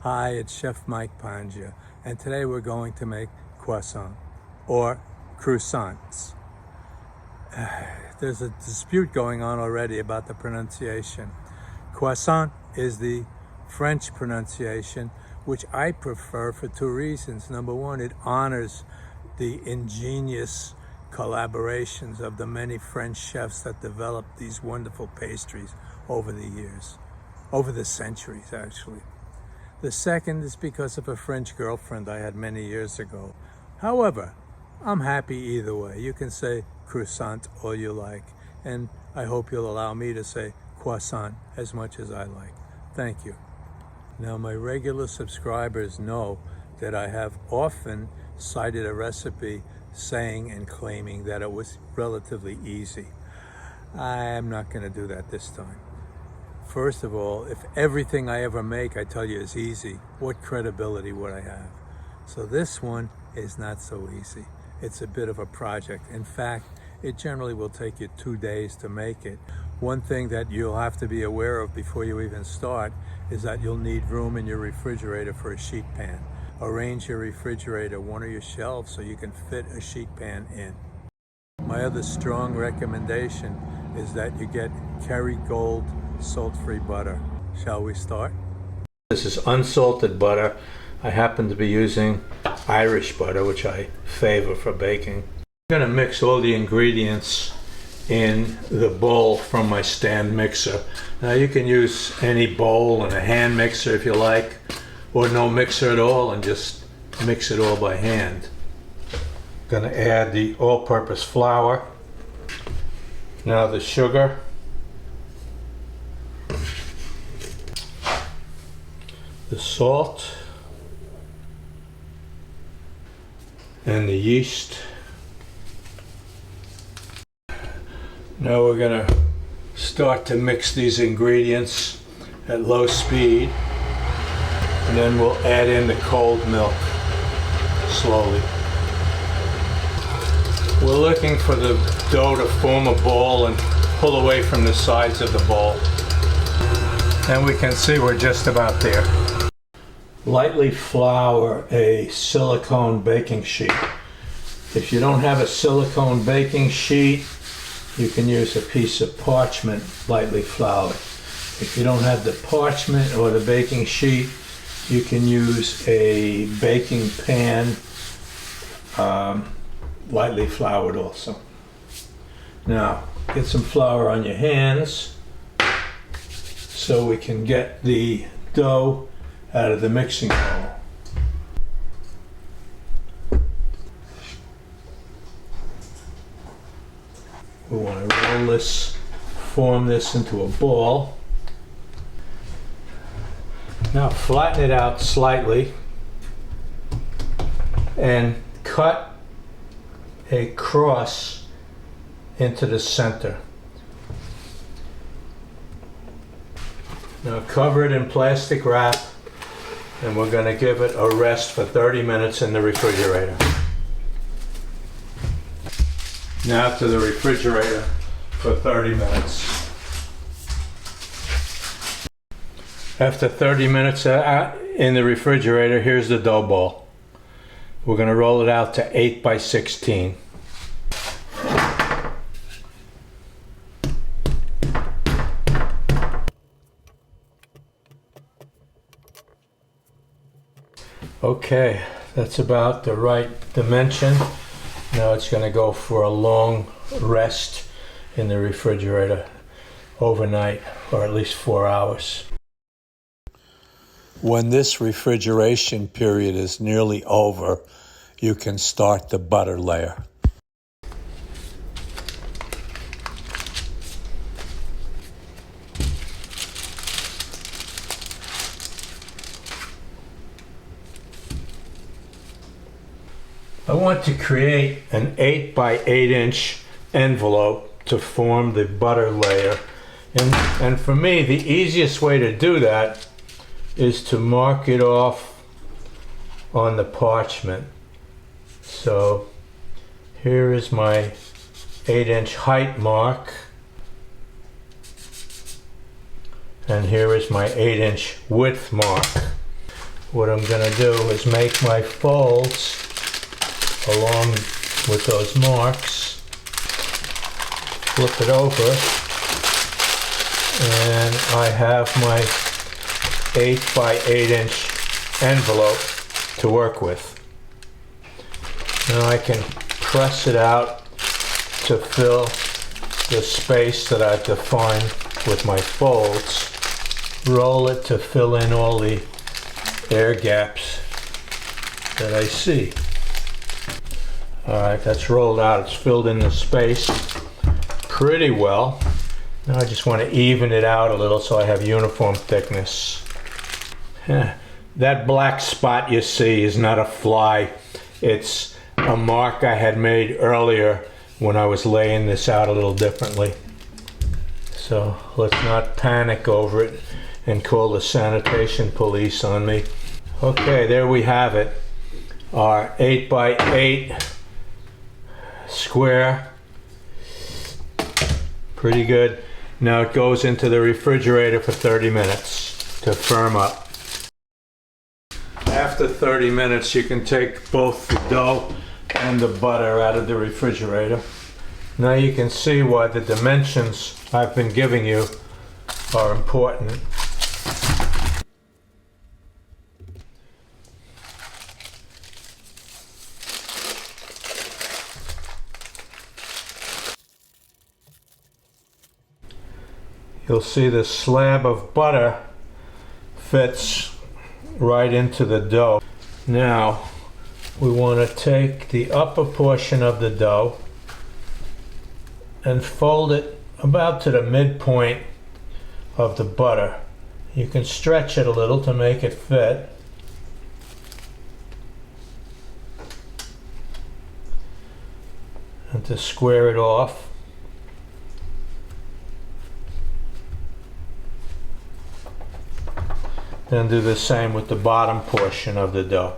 Hi, it's Chef Mike Panja, and today we're going to make croissant, or croissants. There's a dispute going on already about the pronunciation. Croissant is the French pronunciation, which I prefer for two reasons. Number one, it honors the ingenious collaborations of the many French chefs that developed these wonderful pastries over the years, over the centuries actually. The second is because of a French girlfriend I had many years ago. However, I'm happy either way. You can say croissant all you like, and I hope you'll allow me to say croissant as much as I like. Thank you. Now, my regular subscribers know that I have often cited a recipe saying and claiming that it was relatively easy. I am not going to do that this time. First of all, if everything I ever make I tell you is easy, what credibility would I have? So this one is not so easy. It's a bit of a project. In fact, it generally will take you 2 days to make it. One thing that you'll have to be aware of before you even start is that you'll need room in your refrigerator for a sheet pan. Arrange your refrigerator, one of your shelves, so you can fit a sheet pan in. My other strong recommendation is that you get Kerrygold salt-free butter. Shall we start? This is unsalted butter. I happen to be using Irish butter, which I favor for baking. I'm going to mix all the ingredients in the bowl from my stand mixer. Now you can use any bowl and a hand mixer if you like, or no mixer at all and just mix it all by hand. I'm going to add the all-purpose flour. Now the sugar. The salt and the yeast. Now we're going to start to mix these ingredients at low speed, and then we'll add in the cold milk slowly. We're looking for the dough to form a ball and pull away from the sides of the ball. And we can see we're just about there. Lightly flour a silicone baking sheet. If you don't have a silicone baking sheet, you can use a piece of parchment lightly floured. If you don't have the parchment or the baking sheet, you can use a baking pan, lightly floured also. Now, get some flour on your hands so we can get the dough out of the mixing bowl. We want to roll this, form this into a ball. Now flatten it out slightly and cut a cross into the center. Now cover it in plastic wrap, and we're going to give it a rest for 30 minutes in the refrigerator. Now to the refrigerator for 30 minutes. After 30 minutes in the refrigerator, here's the dough ball. We're going to roll it out to 8 by 16. Okay, that's about the right dimension. Now it's going to go for a long rest in the refrigerator overnight, or at least 4 hours. When this refrigeration period is nearly over, you can start the butter layer. I want to create an 8 by 8 inch envelope to form the butter layer. And for me, the easiest way to do that is to mark it off on the parchment. So here is my 8-inch height mark, and here is my 8-inch width mark. what I'm going to do is make my folds along with those marks, flip it over, and I have my 8 by 8 inch envelope to work with. Now I can press it out to fill the space that I've defined with my folds, roll it to fill in all the air gaps that I see. Alright, that's rolled out. It's filled in the space pretty well. Now I just want to even it out a little so I have uniform thickness. That black spot you see is not a fly. It's a mark I had made earlier when I was laying this out a little differently. So let's not panic over it and call the sanitation police on me. Okay, there we have it. Our 8 by 8 square. Pretty good. Now it goes into the refrigerator for 30 minutes to firm up. After 30 minutes, you can take both the dough and the butter out of the refrigerator. Now you can see why the dimensions I've been giving you are important. You'll see the slab of butter fits right into the dough. Now we want to take the upper portion of the dough and fold it about to the midpoint of the butter. You can stretch it a little to make it fit. And to square it off. Then do the same with the bottom portion of the dough.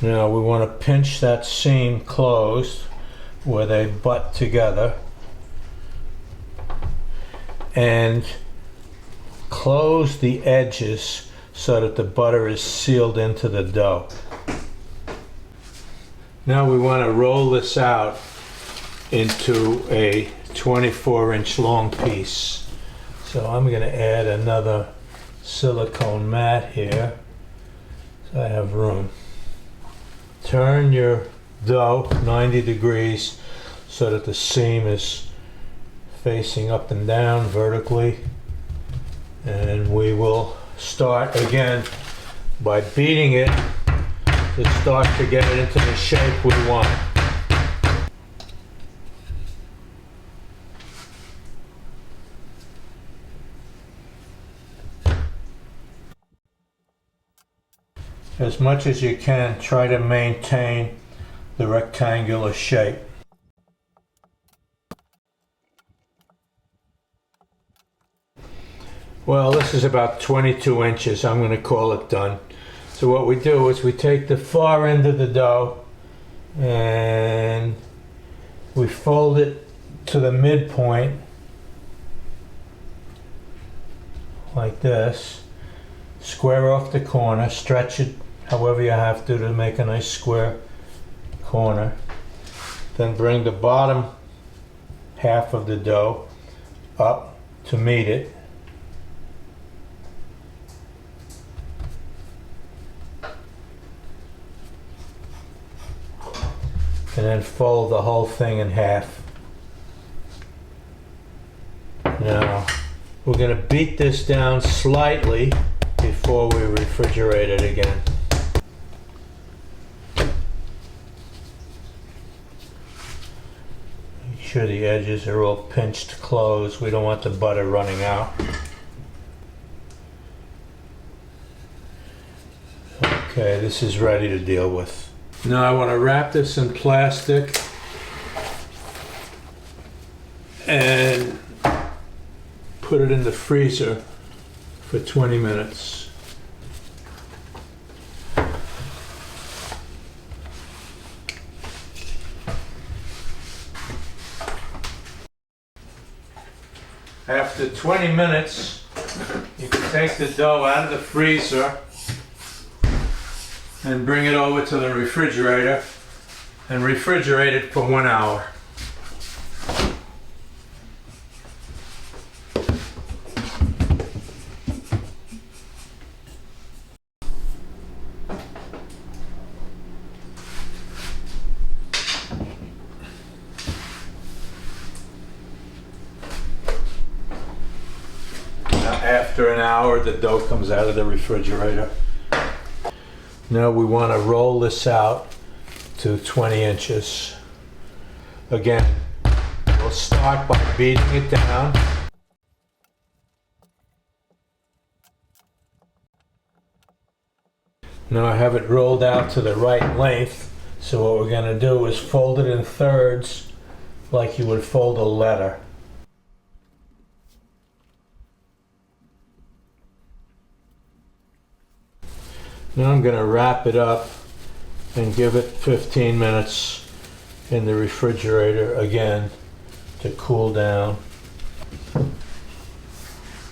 Now we want to pinch that seam closed where they butt together and close the edges so that the butter is sealed into the dough. Now we want to roll this out into a 24-inch long piece. So I'm going to add another silicone mat here so I have room. Turn your dough 90 degrees so that the seam is facing up and down vertically, and we will start again by beating it to start to get it into the shape we want. As much as you can, try to maintain the rectangular shape. Well, this is about 22 inches. I'm going to call it done. So what we do is we take the far end of the dough and we fold it to the midpoint like this. Square off the corner, stretch it however you have to make a nice square corner. Then bring the bottom half of the dough up to meet it. And then fold the whole thing in half. Now, we're going to beat this down slightly before we refrigerate it again. Make sure the edges are all pinched closed. We don't want the butter running out. Okay, this is ready to deal with. Now I want to wrap this in plastic and put it in the freezer for 20 minutes. After 20 minutes, you can take the dough out of the freezer and bring it over to the refrigerator and refrigerate it for 1 hour. After an hour, the dough comes out of the refrigerator. Now we want to roll this out to 20 inches. Again, we'll start by beating it down. Now I have it rolled out to the right length. So what we're going to do is fold it in thirds like you would fold a letter. Now I'm going to wrap it up and give it 15 minutes in the refrigerator again to cool down.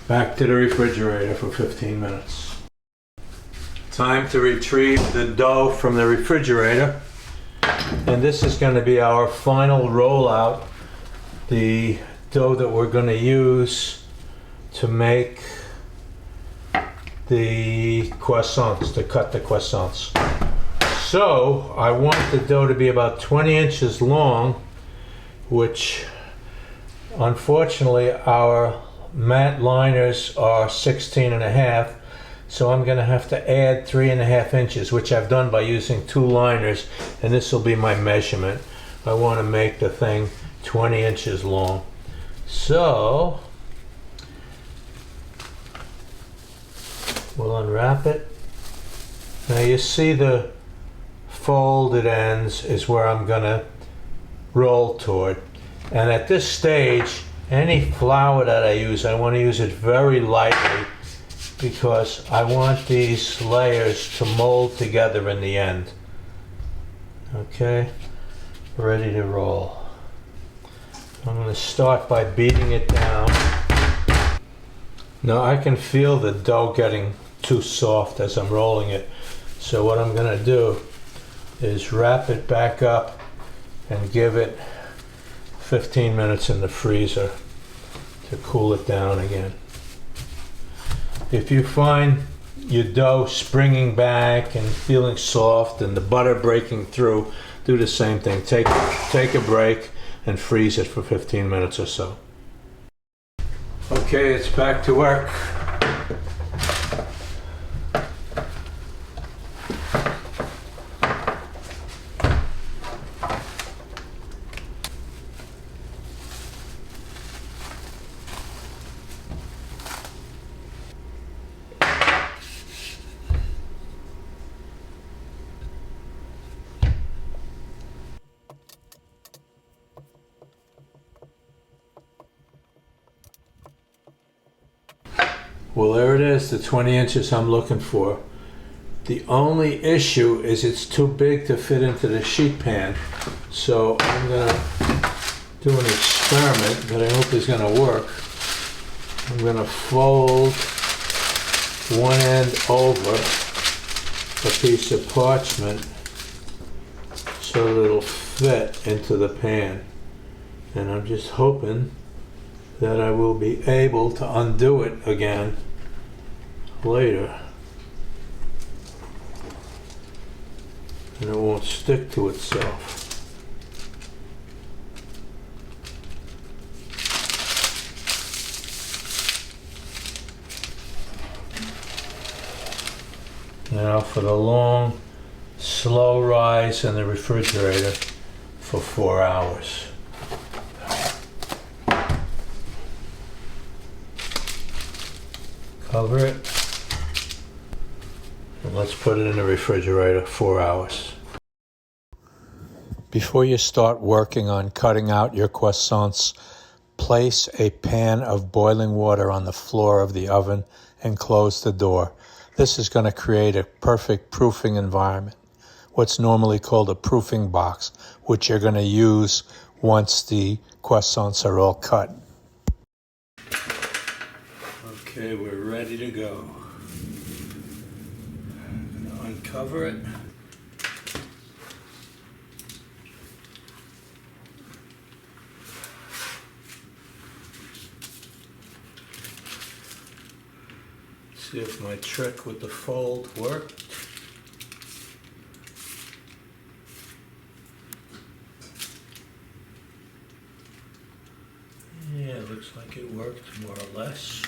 Back to the refrigerator for 15 minutes. Time to retrieve the dough from the refrigerator. And this is going to be our final rollout. The dough that we're going to use to make the croissants, to cut the croissants. So I want the dough to be about 20 inches long, which unfortunately our matte liners are 16.5, so I'm going to have to add 3.5 inches, which I've done by using 2 liners, and this will be my measurement. I want to make the thing 20 inches long. So we'll unwrap it. Now you see the folded ends is where I'm gonna roll toward. And at this stage, any flour that I use, I want to use it very lightly because I want these layers to mold together in the end. Okay, ready to roll. I'm gonna start by beating it down. Now I can feel the dough getting too soft as I'm rolling it. So what I'm going to do is wrap it back up and give it 15 minutes in the freezer to cool it down again. If you find your dough springing back and feeling soft and the butter breaking through, do the same thing. Take a break and freeze it for 15 minutes or so. Okay, it's back to work. Well, there it is, the 20 inches I'm looking for. The only issue is it's too big to fit into the sheet pan. So I'm gonna do an experiment that I hope is gonna work. I'm gonna fold one end over a piece of parchment so that it'll fit into the pan. And I'm just hoping that I will be able to undo it again later. And it won't stick to itself. Now for the long, slow rise in the refrigerator for 4 hours. Cover it, and let's put it in the refrigerator 4 hours. Before you start working on cutting out your croissants, place a pan of boiling water on the floor of the oven and close the door. This is going to create a perfect proofing environment, what's normally called a proofing box, which you're going to use once the croissants are all cut. Okay, we're ready to go. I'm gonna uncover it. See if my trick with the fold worked. Yeah, looks like it worked more or less.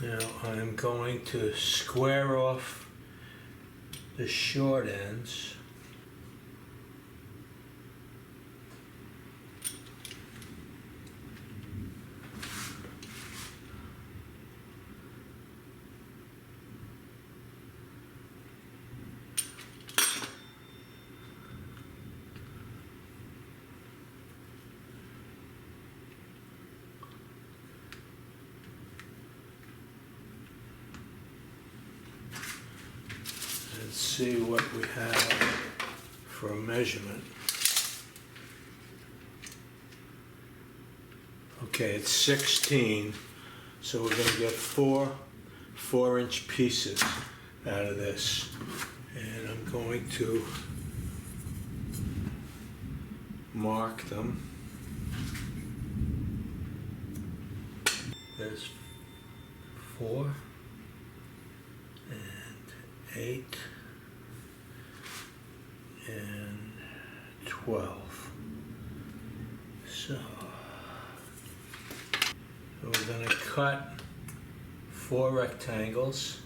Now I'm going to square off the short ends. See what we have for a measurement. Okay, it's 16, so we're going to get four 4-inch pieces out of this, and I'm going to mark them. There's 4 and 8 and 12. So we're going to cut 4 rectangles,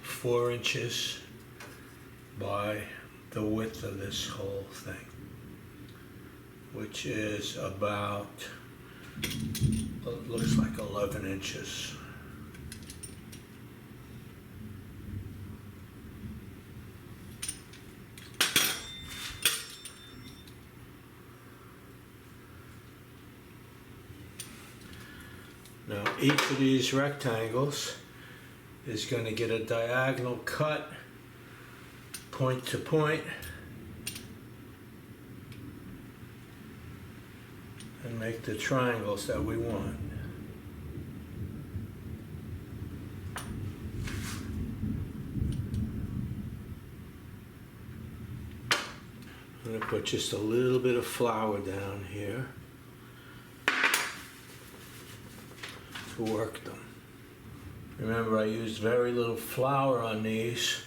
4 inches by the width of this whole thing, which is about, it looks like 11 inches. Now each of these rectangles is going to get a diagonal cut point to point and make the triangles that we want. I'm going to put just a little bit of flour down here to work them. Remember, I used very little flour on these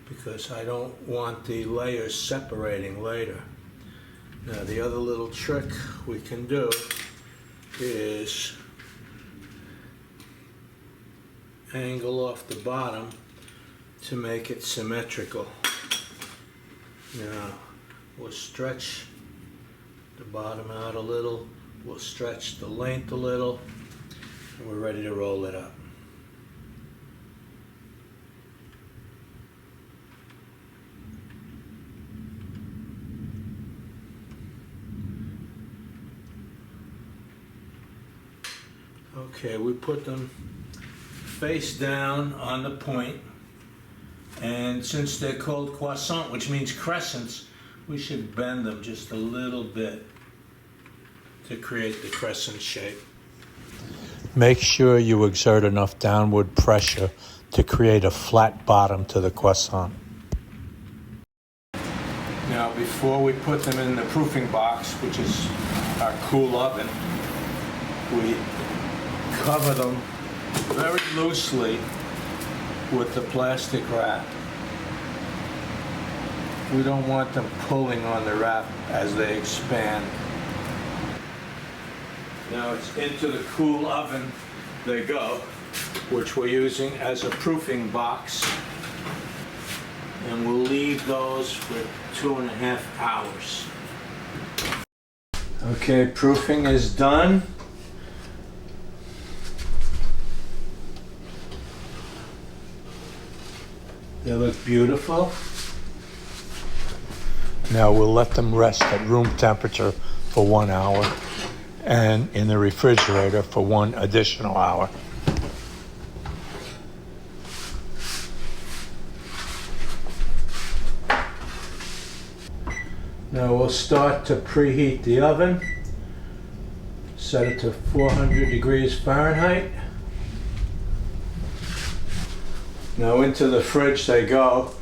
because I don't want the layers separating later. Now the other little trick we can do is angle off the bottom to make it symmetrical. Now we'll stretch the bottom out a little, we'll stretch the length a little, and we're ready to roll it up. Okay, we put them face down on the point, and since they're called croissant, which means crescents, we should bend them just a little bit to create the crescent shape. Make sure you exert enough downward pressure to create a flat bottom to the croissant. Now, before we put them in the proofing box, which is our cool oven, we cover them very loosely with the plastic wrap. We don't want them pulling on the wrap as they expand. Now it's into the cool oven they go, which we're using as a proofing box, and we'll leave those for 2.5 hours. Okay, proofing is done. They look beautiful. Now we'll let them rest at room temperature for 1 hour and in the refrigerator for 1 additional hour. Now we'll start to preheat the oven. Set it to 400 degrees Fahrenheit. Now into the fridge they go.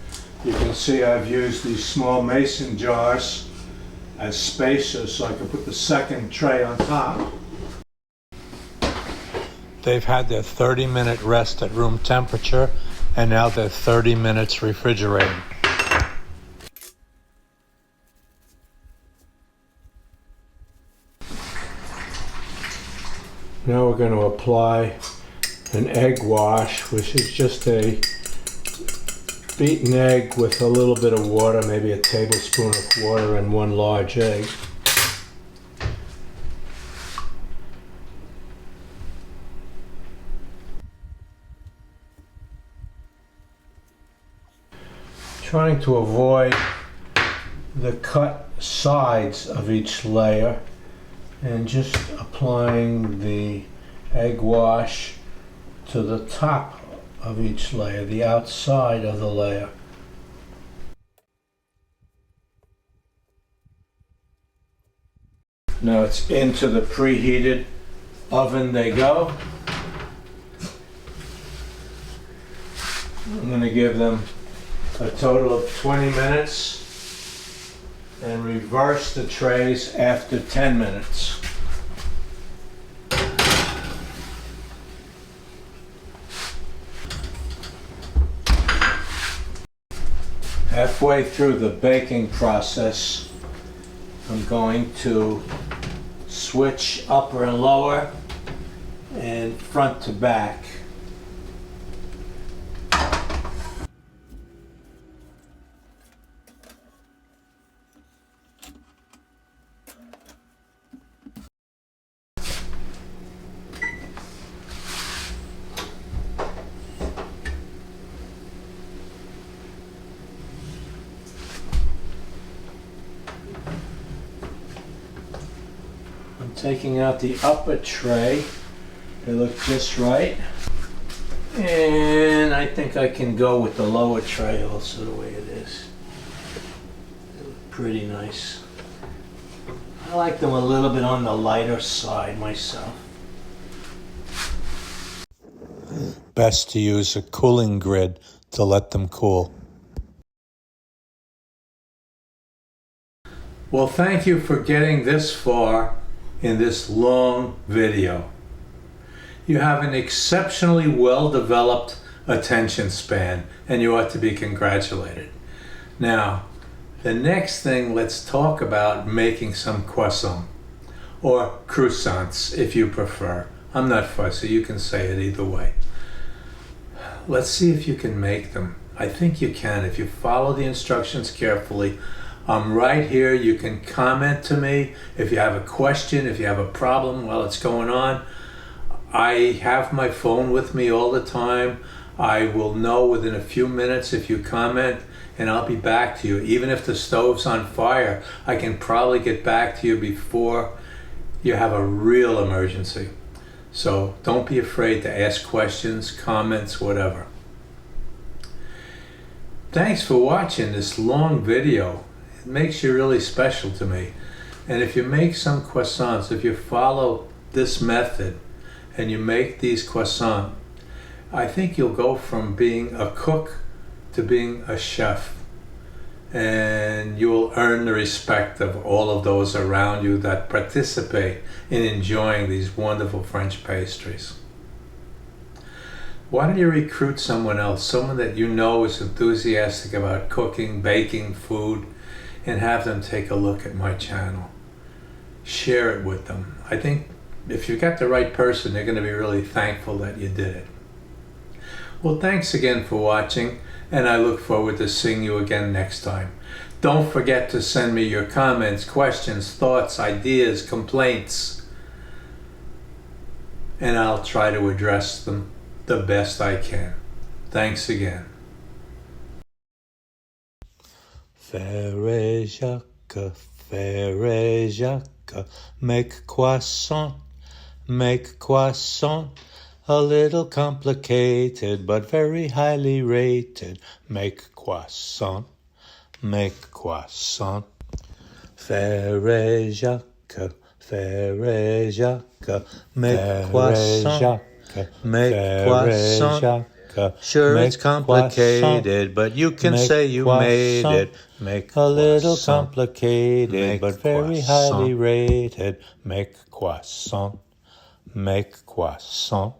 You can see I've used these small mason jars as spacers so I can put the second tray on top. They've had their 30-minute rest at room temperature, and now they're 30 minutes refrigerating. Now we're going to apply an egg wash, which is just a beaten egg with a little bit of water, maybe a tablespoon of water and 1 large egg. Trying to avoid the cut sides of each layer and just applying the egg wash to the top of each layer, the outside of the layer. Now it's into the preheated oven they go. I'm going to give them a total of 20 minutes and reverse the trays after 10 minutes. Halfway through the baking process, I'm going to switch upper and lower and front to back. I'm taking out the upper tray. They look just right. And I think I can go with the lower tray also the way it is. They look pretty nice. I like them a little bit on the lighter side myself. Best to use a cooling grid to let them cool. Well, thank you for getting this far in this long video. You have an exceptionally well-developed attention span, and you ought to be congratulated. Now, the next thing, let's talk about making some croissant, or croissants if you prefer. I'm not fussy, you can say it either way. Let's see if you can make them. I think you can if you follow the instructions carefully. I'm right here. You can comment to me if you have a question, if you have a problem while it's going on. I have my phone with me all the time. I will know within a few minutes if you comment, and I'll be back to you. Even if the stove's on fire, I can probably get back to you before you have a real emergency. So don't be afraid to ask questions, comments, whatever. Thanks for watching this long video. It makes you really special to me. And if you make some croissants, if you follow this method and you make these croissants, I think you'll go from being a cook to being a chef. And you'll earn the respect of all of those around you that participate in enjoying these wonderful French pastries. Why don't you recruit someone else, someone that you know is enthusiastic about cooking, baking, food, and have them take a look at my channel. Share it with them. I think if you got the right person, they're going to be really thankful that you did it. Well, thanks again for watching, and I look forward to seeing you again next time. Don't forget to send me your comments, questions, thoughts, ideas, complaints, and I'll try to address them the best I can. Thanks again. Frère Jacques. Frère Jacques, make croissant, make croissant. A little complicated, but very highly rated. Make croissant, make croissant. Frère Jacques, Frère Jacques, make croissant, make croissant. Sure, it's complicated, but you can say you made it. Make a little complicated, but very highly rated. Make croissant, make croissant.